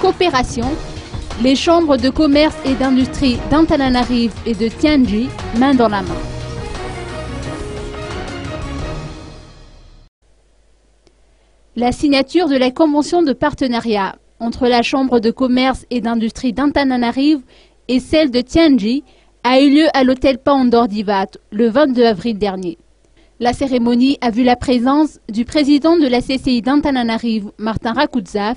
coopération, les chambres de commerce et d'industrie d'Antananarive et de Tianjin main dans la main. La signature de la convention de partenariat entre la chambre de commerce et d'industrie d'Antananarive et celle de Tianjin a eu lieu à l'hôtel Pandor Divat le 22 avril dernier. La cérémonie a vu la présence du président de la CCI d'Antananarive, Martin Rakudzaf,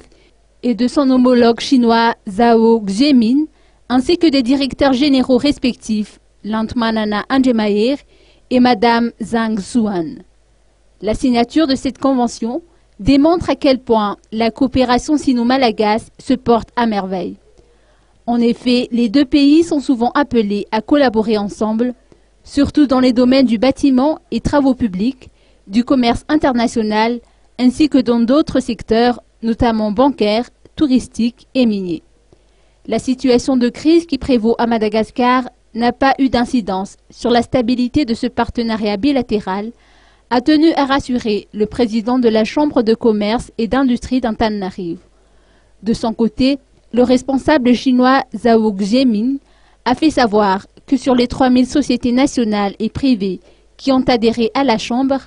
et de son homologue chinois Zhao Xiaomin, ainsi que des directeurs généraux respectifs, Lantmanana Anjemayer et Madame Zhang Xuan. La signature de cette convention démontre à quel point la coopération sino-malagache se porte à merveille. En effet, les deux pays sont souvent appelés à collaborer ensemble, surtout dans les domaines du bâtiment et travaux publics, du commerce international, ainsi que dans d'autres secteurs, notamment bancaires, touristiques et miniers. La situation de crise qui prévaut à Madagascar n'a pas eu d'incidence sur la stabilité de ce partenariat bilatéral, a tenu à rassurer le président de la Chambre de commerce et d'industrie d'Antananarive. De son côté, le responsable chinois Zhao Xiaomin a fait savoir que sur les 3000 sociétés nationales et privées qui ont adhéré à la Chambre,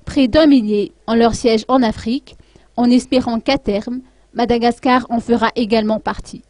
près d'1 millier ont leur siège en Afrique, en espérant qu'à terme, Madagascar en fera également partie.